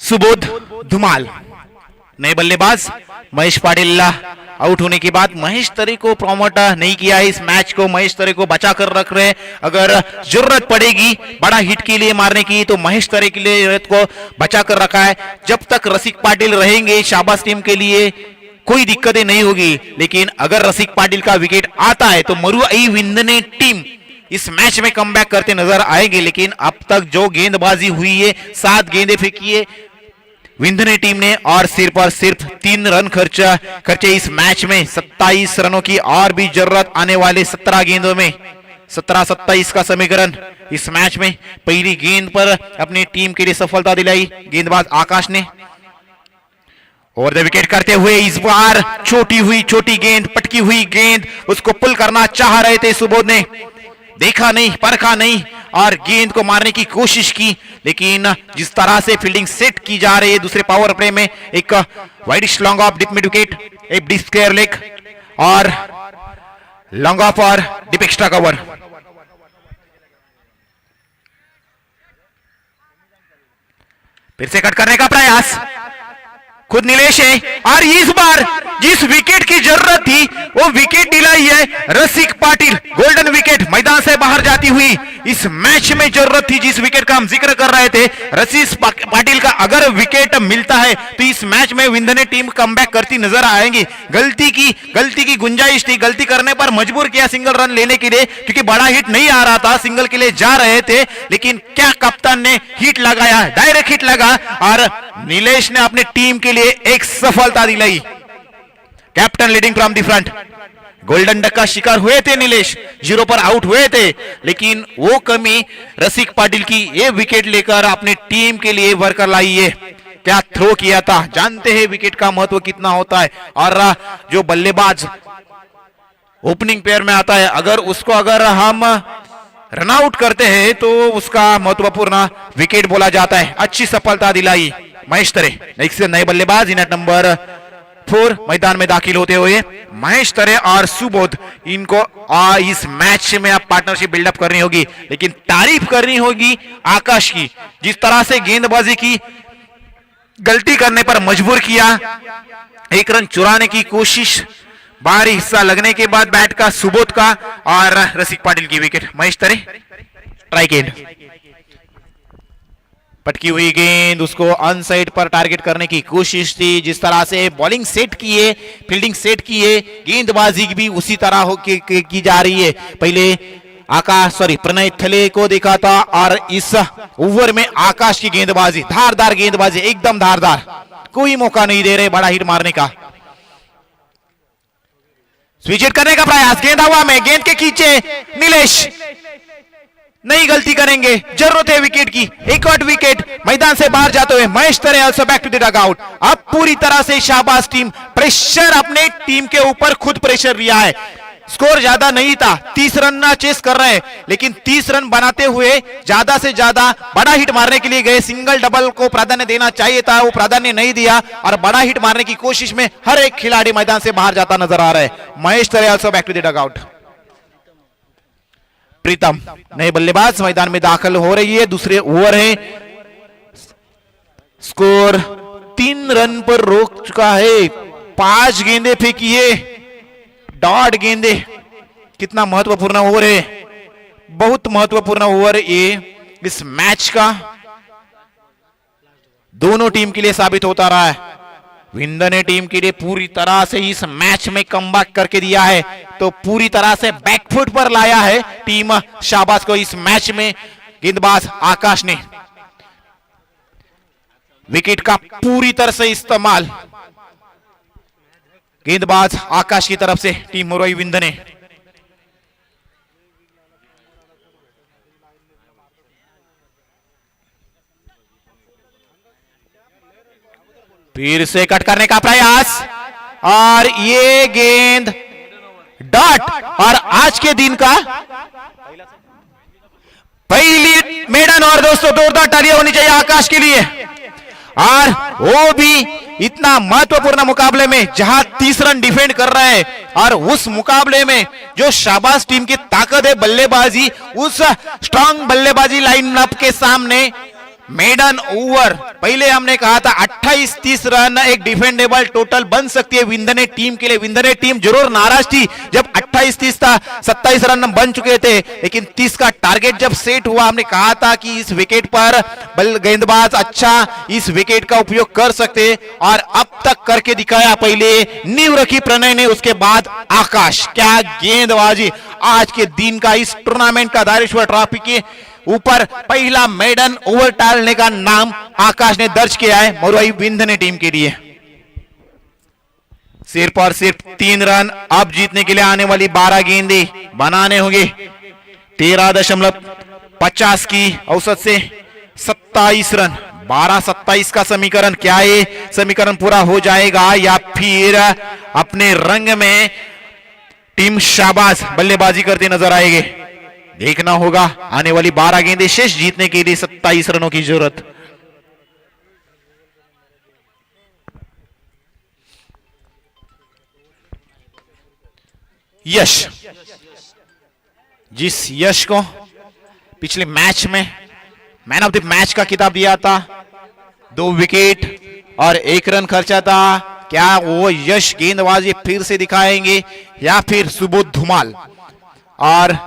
Subodh Dhumal नए बल्लेबाज। महेश पाटिल आउट होने के बाद महेश तरे को प्रमोट नहीं किया है। इस मैच को महेश तरे को बचा कर रख रहे हैं। अगर जरूरत पड़ेगी बड़ा हिट के लिए मारने की तो महेश तरे के लिए को बचा कर रखा है। जब तक रसिक पाटिल रहेंगे शाहबाज टीम के लिए कोई दिक्कतें नहीं होगी। लेकिन अगर रसिक पाटिल का विकेट आता है तो मुरई विंद ने टीम इस मैच में कमबैक करते नजर आएंगे। लेकिन अब तक जो गेंदबाजी हुई है 7 गेंदें फेंकी है विंध्य टीम ने और सिर्फ 3 रन खर्चे इस मैच में। 27 रनों की और भी जरूरत आने वाले 17 गेंदों में। 17-27 का समीकरण इस मैच में। पहली गेंद पर अपनी टीम के लिए सफलता दिलाई गेंदबाज आकाश ने। ओवर द विकेट करते हुए इस बार छोटी गेंद पटकी हुई गेंद उसको पुल करना चाह रहे थे सुबोध ने। देखा नहीं परखा नहीं और गेंद को मारने की कोशिश की। लेकिन जिस तरह से फील्डिंग सेट की जा रही है दूसरे पावर प्ले में एक wideish long off deep mid wicket एक डिप स्क्वायर लेग और लॉन्ग ऑफ और डिप एक्स्ट्रा कवर। फिर से कट करने का प्रयास खुद नीलेश है और इस बार जिस विकेट की जरूरत थी वो विकेट दिलाई है रसिक पाटिल। गोल्डन विकेट मैदान से बाहर जाती हुई इस मैच में जरूरत थी जिस विकेट का हम जिक्र कर रहे थे रसिक पाटिल का। अगर विकेट मिलता है तो इस मैच में विंध्य टीम कमबैक करती नजर आएंगी। गलती की गुंजाइश थी, गलती करने पर मजबूर किया सिंगल रन लेने के लिए क्योंकि बड़ा हिट नहीं आ रहा था, सिंगल के लिए जा रहे थे। लेकिन क्या कप्तान ने हिट लगाया, डायरेक्ट हिट लगा और नीलेश ने अपनी टीम के लिए एक सफलता दिलाई। Captain leading from the front. Golden duck का शिकार हुए थे नीलेश, 0 पर आउट हुए थे। लेकिन वो कमी रसिक पाटिल की ये विकेट लेकर अपनी टीम के लिए भरकर लाई है। क्या थ्रो किया था, जानते हैं विकेट का महत्व कितना होता है। और जो बल्लेबाज ओपनिंग पेयर में आता है अगर हम रन आउट करते हैं तो उसका महत्वपूर्ण विकेट बोला जाता है। अच्छी सफलता दिलाई महेश तरे। नेक्स्ट नए बल्लेबाज इन एट नंबर 4 मैदान में दाखिल होते हुए महेश तरे और सुबोध। इनको इस मैच में अब पार्टनरशिप बिल्डअप करनी होगी। लेकिन तारीफ करनी होगी आकाश की, जिस तरह से गेंदबाजी की गलती करने पर मजबूर किया। 1 रन चुराने की कोशिश, बाहरी हिस्सा लगने के बाद बैट का सुबोध का और रसिक पाटिल की विकेट। महेश तरे स्ट्राइक एंड। पटकी हुई गेंद उसको अनसाइड पर टारगेट करने की कोशिश थी। जिस तरह से बॉलिंग सेट की है, फील्डिंग सेट की है, गेंदबाजी भी उसी तरह की जा रही है। पहले प्रणय थले को देखा था और इस ओवर में आकाश की गेंदबाजी, धारदार गेंदबाजी, एकदम धारदार, कोई मौका नहीं दे रहे बड़ा हिट मारने का। स्विच हिट करने का प्रयास, गेंद हवा में, गेंद के खींचे नीलेश, नहीं गलती करेंगे, जरूरत है विकेट की। एक और विकेट मैदान से बाहर जाते हुए Mahesh Tare also back to the dugout. अब पूरी तरह से शाहबाज टीम प्रेशर अपने टीम के ऊपर खुद प्रेशर लिया है। स्कोर ज्यादा नहीं था, 30 रन चेस कर रहे हैं, लेकिन 30 रन बनाते हुए ज्यादा से ज्यादा बड़ा हिट मारने के लिए गए। सिंगल डबल को प्राधान्य देना चाहिए था, वो प्राधान्य नहीं दिया और बड़ा हिट मारने की कोशिश में हर एक खिलाड़ी मैदान से बाहर जाता नजर आ रहा है। Mahesh Tare also back to the dugout. Pritam नए बल्लेबाज मैदान में दाखिल हो रही है। दूसरे ओवर है, स्कोर 3 रन पर रोक चुका है। 5 गेंदें फेंकी है, 1.5 गेंदे। कितना महत्वपूर्ण ओवर है, बहुत महत्वपूर्ण ओवर ये इस मैच का दोनों टीम के लिए साबित होता रहा है। विंध्य ने टीम के लिए पूरी तरह से इस मैच में कमबैक करके दिया है, तो पूरी तरह से बैकफुट पर लाया है टीम शाहबाज को इस मैच में। गेंदबाज आकाश ने विकेट का पूरी तरह से इस्तेमाल गेंदबाज आकाश की तरफ से टीम मोरवाई विंध्य ने। फिर से कट करने का प्रयास और ये गेंद डॉट। और आज के दिन का पहली मेडन। और दोस्तों जोरदार तालियां होनी चाहिए आकाश के लिए, और वो भी इतना महत्वपूर्ण मुकाबले में जहां 30 रन डिफेंड कर रहे हैं, और उस मुकाबले में जो शाहबाज टीम की ताकत है बल्लेबाजी, उस स्ट्रांग बल्लेबाजी लाइनअप के सामने मेडन ओवर पहले हमने कहा था 28-30 रन एक डिफेंडेबल टोटल बन सकती है विंध्य ने टीम के लिए। विंध्य ने टीम जरूर नाराज थी जब 28-30 था, 27 रन बन चुके थे, लेकिन 30 का टारगेट जब सेट हुआ हमने कहा था कि इस विकेट पर गेंदबाज अच्छा इस विकेट का उपयोग कर सकते, और अब तक करके दिखाया। पहले नींव रखी प्रणय ने, उसके बाद आकाश। क्या गेंदबाजी आज के दिन का इस टूर्नामेंट का धारेश्वर ट्रॉफी के ऊपर पहला मेडन ओवर टालने का नाम आकाश ने दर्ज किया है मोरवाई विंध्य ने टीम के लिए। सिर्फ और सिर्फ 3 रन अब जीतने के लिए आने वाली 12 गेंदें बनाने होंगे। 13.50 की औसत से 27 रन, 12-27 का समीकरण। क्या ये समीकरण पूरा हो जाएगा या फिर अपने रंग में टीम शाहबाज बल्लेबाजी करते नजर आएंगे? देखना होगा। आने वाली 12 गेंदें शेष जीतने के लिए 27 रनों की जरूरत। यश, जिस यश को पिछले मैच में मैन ऑफ द मैच का खिताब दिया था, 2 विकेट और 1 रन खर्चा था, क्या वो यश गेंदबाजी फिर से दिखाएंगे या फिर सुबोध धुमाल और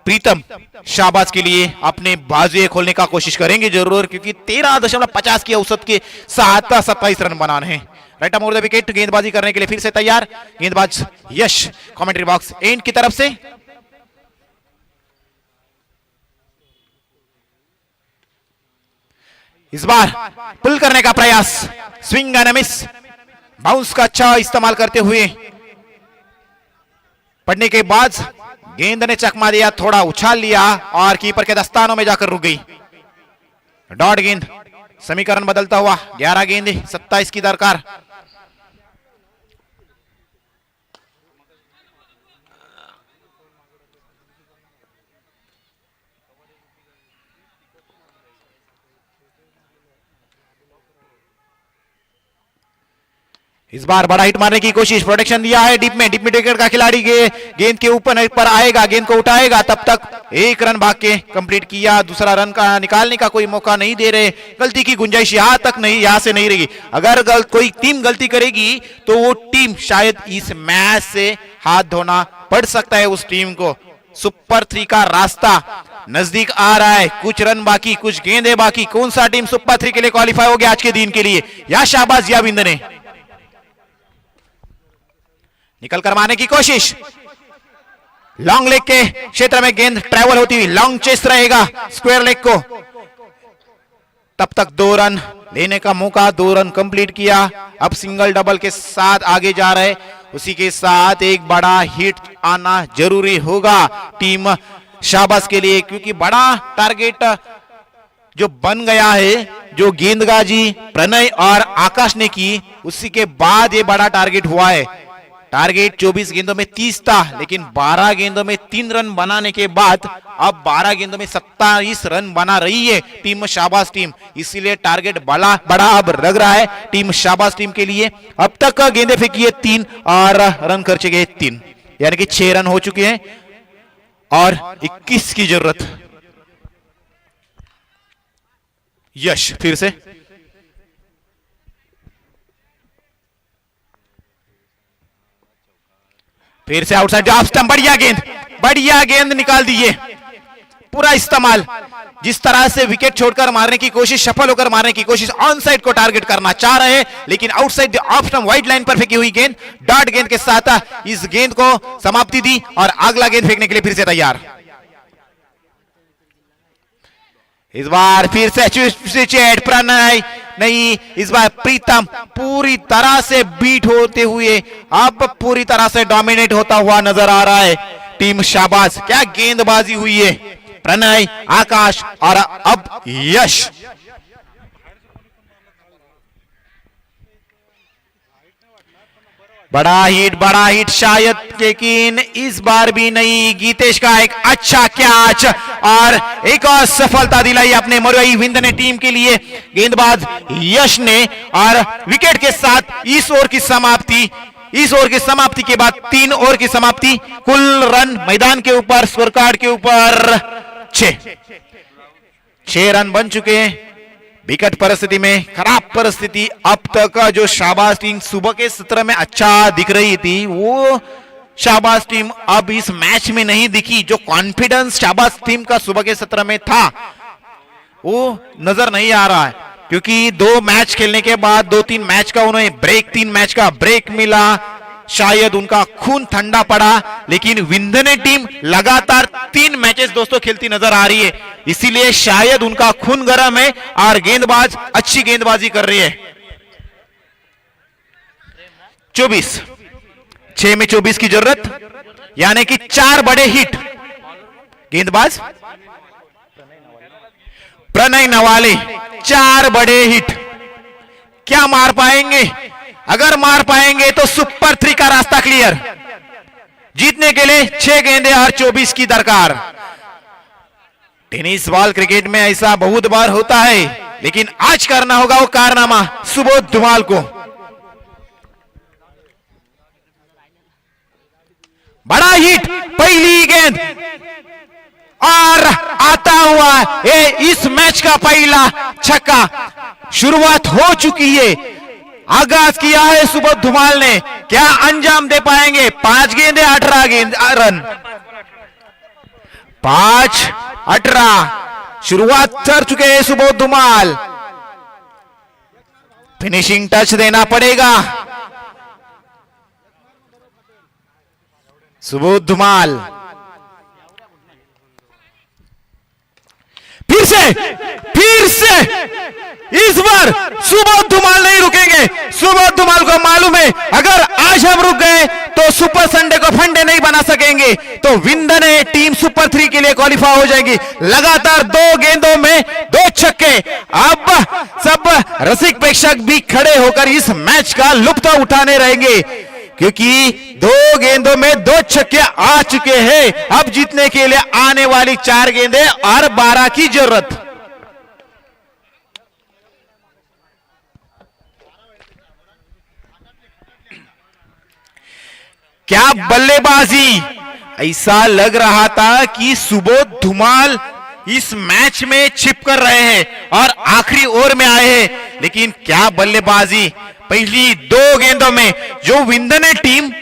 प्रीतम शाहबाज के लिए अपने बाजुए खोलने का कोशिश करेंगे जरूर, क्योंकि 13.50 की औसत के साथ 27 रन बनाने हैं। राइट अमोर द विकेट गेंदबाजी करने के लिए फिर से तैयार गेंदबाज यश। कमेंट्री बॉक्स एंड की तरफ से इस बार पुल करने का प्रयास, स्विंग एंड मिस, बाउंस का अच्छा इस्तेमाल करते हुए पड़ने के बाद गेंद ने चकमा दिया, थोड़ा उछाल लिया और कीपर के दस्तानों में जाकर रुक गई। डॉट गेंद, समीकरण बदलता हुआ 11 गेंद 27 की दरकार। इस बार बड़ा हिट मारने की कोशिश, प्रोटेक्शन दिया है डीप में विकेट का खिलाड़ी गेंद के ऊपर पर आएगा, गेंद को उठाएगा, तब तक 1 रन भाग के कंप्लीट किया। दूसरा रन का निकालने का कोई मौका नहीं दे रहे, गलती की गुंजाइश यहां तक नहीं, यहां से नहीं रहेगी। अगर कोई टीम गलती करेगी तो वो टीम शायद इस मैच से हाथ धोना पड़ सकता है उस टीम को। सुपर 3 का रास्ता नजदीक आ रहा है, कुछ रन बाकी, कुछ गेंदे बाकी। कौन सा टीम सुपर 3 के लिए क्वालिफाई हो गया आज के दिन के लिए? या शाहबाज या विंध्य ने? निकल कर मारने की कोशिश, लॉन्ग लेग के क्षेत्र में गेंद ट्रैवल होती हुई लॉन्ग चेस रहेगा स्क्वायर लेग को। तब तक 2 रन लेने का मौका, 2 रन कंप्लीट किया। अब सिंगल डबल के साथ आगे जा रहे, उसी के साथ एक बड़ा हिट आना जरूरी होगा टीम शाहबाज के लिए, क्योंकि बड़ा टारगेट जो बन गया है, जो गेंदबाजी प्रणय और आकाश ने की, उसी के बाद ये बड़ा टारगेट हुआ है। टारगेट 24 गेंदों में 30 था, लेकिन 12 गेंदों में 3 रन बनाने के बाद अब 12 गेंदों में 27 रन बना रही है टीम शाहबाज टीम। इसीलिए टारगेट बड़ा अब लग रहा है टीम शाहबाज टीम के लिए। अब तक गेंदें फेंकी है 3 और रन खर्चे गए 3, यानी कि 6 रन हो चुके हैं और 21 की जरूरत। यश फिर से आउटसाइड ऑफ स्टंप, बढ़िया गेंद निकाल दी है। पूरा इस्तेमाल, जिस तरह से विकेट छोड़कर मारने की कोशिश, सफल होकर मारने की कोशिश, ऑन साइड को टारगेट करना चाह रहे हैं, लेकिन outside off stump wide line पर फेंकी हुई गेंद, डॉट गेंद के साथ इस गेंद को समाप्ति दी और अगला गेंद फेंकने के लिए फिर से तैयार। इस बार फिर से चेट प्रणय नहीं, इस बार प्रीतम पूरी तरह से बीट होते हुए अब पूरी तरह से डोमिनेट होता हुआ नजर आ रहा है टीम शाहबाज। क्या गेंदबाजी हुई है, प्रणय, आकाश और अब यश। बड़ा हिट शायद, लेकिन इस बार भी नहीं। गीतेश का एक अच्छा कैच और एक और सफलता दिलाई अपने मरुई विंदने टीम के लिए गेंदबाज यश ने, और विकेट के साथ इस ओवर की समाप्ति के बाद 3 ओवर की समाप्ति, कुल रन मैदान के ऊपर, स्कोर कार्ड के ऊपर 6 रन बन चुके हैं। विकट परिस्थिति में, खराब परिस्थिति। अब तक का जो शाहबाज टीम सुबह के सत्र में अच्छा दिख रही थी, वो शाहबाज टीम अब इस मैच में नहीं दिखी। जो कॉन्फिडेंस शाहबाज टीम का सुबह के सत्र में था वो नजर नहीं आ रहा है, क्योंकि 2 मैच खेलने के बाद 2-3 मैच का उन्हें ब्रेक, 3 मैच का ब्रेक मिला, शायद उनका खून ठंडा पड़ा। लेकिन विंदने टीम लगातार 3 मैचेस दोस्तों खेलती नजर आ रही है, इसीलिए शायद उनका खून गर्म है और गेंदबाज अच्छी गेंदबाजी कर रही है। 24, 6 में 24 की जरूरत, यानी कि 4 बड़े हिट। गेंदबाज प्रणय नवाले, 4 बड़े हिट। क्या मार पाएंगे? अगर मार पाएंगे तो सुपर 3 का रास्ता क्लियर। जीतने के लिए 6 गेंदें और 24 की दरकार। टेनिस बॉल क्रिकेट में ऐसा बहुत बार होता है, लेकिन आज करना होगा वो कारनामा सुबोध धुमाल को। बड़ा हिट, पहली गेंद और आता हुआ ये इस मैच का पहला छक्का। शुरुआत हो चुकी है, आगाज किया है सुबोध धुमाल ने। क्या अंजाम दे पाएंगे? 5 गेंदे 18 रन, 5-18 शुरुआत कर चुके हैं सुबोध धुमाल। फिनिशिंग टच देना पड़ेगा सुबोध धुमाल। फिर से इस बार सुबोध धुमाल नहीं रुकेंगे। सुबोध धुमाल को मालूम है, अगर आज हम रुक गए तो सुपर संडे को फंडे नहीं बना सकेंगे, तो विंदने टीम सुपर 3 के लिए क्वालिफाई हो जाएगी। लगातार 2 गेंदों में 2 छक्के। अब सब रसिक प्रेक्षक भी खड़े होकर इस मैच का लुत्फ उठाने रहेंगे, क्योंकि 2 गेंदों में 2 छक्के आ चुके हैं। अब जीतने के लिए आने वाली 4 गेंदें और 12 की जरूरत। क्या बल्लेबाजी! ऐसा लग रहा था कि सुबोध धुमाल इस मैच में छिप कर रहे हैं और आखिरी ओवर में आए हैं, लेकिन क्या बल्लेबाजी! पहली 2 गेंदों में जो विंदने टीम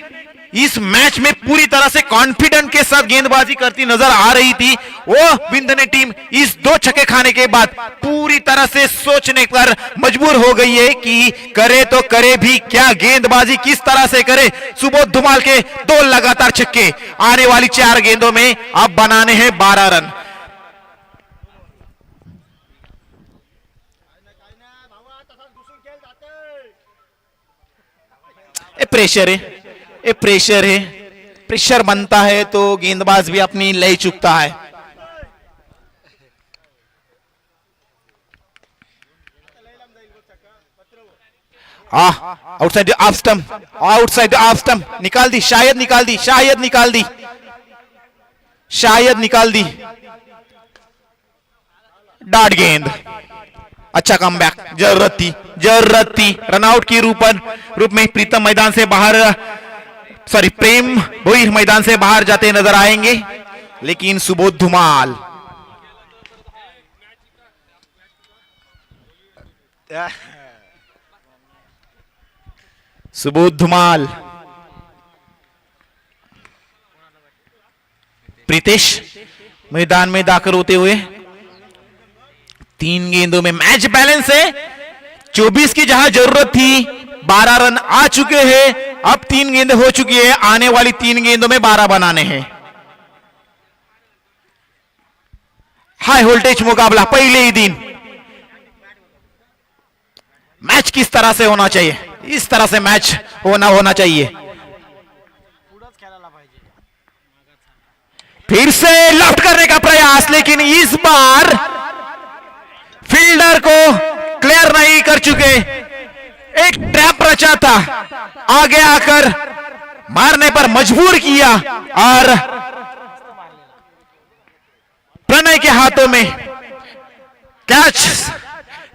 इस मैच में पूरी तरह से कॉन्फिडेंट के साथ गेंदबाजी करती नजर आ रही थी, वो विंदने टीम इस 2 छक्के खाने के बाद पूरी तरह से सोचने पर मजबूर हो गई है कि करे तो करे भी क्या, गेंदबाजी किस तरह से करे। सुबोध धुमाल के 2 लगातार छक्के, आने वाली 4 गेंदों में अब बनाने हैं 12 रन। प्रेशर है, प्रेशर है, प्रेशर बनता है तो गेंदबाज भी अपनी लय चुकता है। Outside off stump, outside off stump, निकाल दी, शायद निकाल दी, शायद निकाल दी, शायद निकाल दी। डॉट गेंद, अच्छा कमबैक, जरूरत थी। रनआउट की रूप में प्रीतम मैदान से बाहर, सॉरी प्रेम भोईर मैदान से बाहर जाते नजर आएंगे, लेकिन सुबोध धुमाल प्रीतेश मैदान में दाखिल होते हुए 3 गेंदों में मैच बैलेंस है। 24 की जहां जरूरत थी 12 रन आ चुके हैं। अब 3 गेंदें हो चुकी है, आने वाली 3 गेंदों में 12 बनाने हैं। हाई वोल्टेज मुकाबला पहले ही दिन। मैच किस तरह से होना चाहिए, इस तरह से मैच होना चाहिए। फिर से लेफ्ट करने का प्रयास, लेकिन इस बार फील्डर को क्लियर नहीं कर चुके। एक ट्रैप रचा था, आगे आकर मारने पर मजबूर किया और प्रणय के हाथों में कैच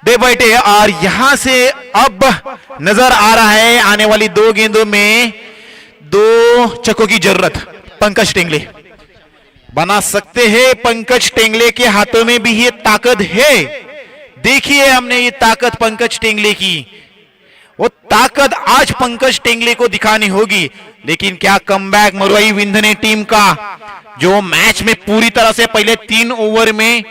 दे बैठे। और यहां से अब नजर आ रहा है आने वाली 2 गेंदों में 2 छक्कों की जरूरत। पंकज टेंगले बना सकते हैं। पंकज टेंगले के हाथों में भी ये ताकत है। देखिए हमने ये ताकत पंकज टेंगले की, वो ताकत आज पंकज टेंगले को दिखानी होगी। लेकिन क्या कमबैक मरुआई विंधने टीम का, जो मैच में पूरी तरह से पहले 3 ओवर में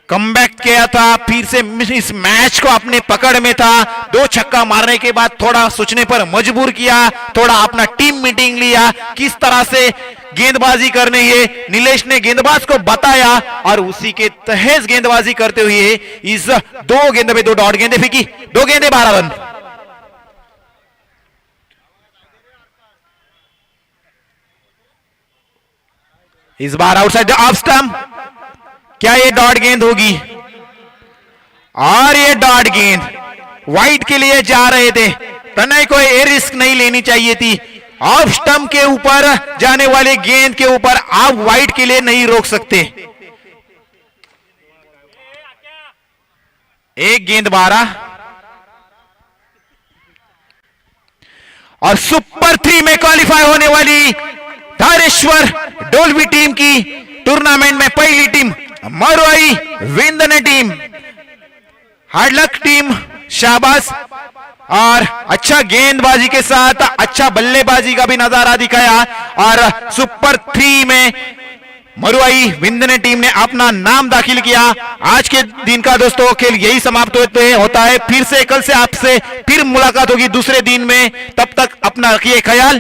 कमबैक किया था, फिर से इस मैच को अपने पकड़ में था। 2 छक्का मारने के बाद थोड़ा सोचने पर मजबूर किया, थोड़ा अपना टीम मीटिंग लिया, किस तरह से गेंदबाजी करनी है। नीलेश ने गेंदबाज को बताया और उसी के तहत गेंदबाजी करते हुए इस 2 गेंद में 2 डॉट गेंदे फेंकी, 2 गेंदे 12 रन। इस बार आउटसाइड द ऑफ स्टंप, क्या ये डॉट गेंद होगी? और ये डॉट गेंद वाइड के लिए जा रहे थे। प्रणय को ये रिस्क नहीं लेनी चाहिए थी। ऑफ स्टंप के ऊपर जाने वाले गेंद के ऊपर आप वाइड के लिए नहीं रोक सकते। 1 गेंद 12 और सुपर 3 में क्वालिफाई होने वाली धारेश्वर डोलवी टीम की टूर्नामेंट में पहली team Maruai Vindhane team. Hard luck team, शाबाश। और अच्छा गेंदबाजी के साथ अच्छा बल्लेबाजी का भी नजारा दिखाया और सुपर 3 में मरुआई विंधने टीम ने अपना नाम दाखिल किया। आज के दिन का दोस्तों खेल यही समाप्त होता है। फिर से कल से आपसे फिर मुलाकात होगी दूसरे दिन में। तब तक अपना रखिए ख्याल।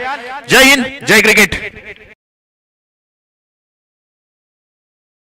जय हिंद, जय क्रिकेट।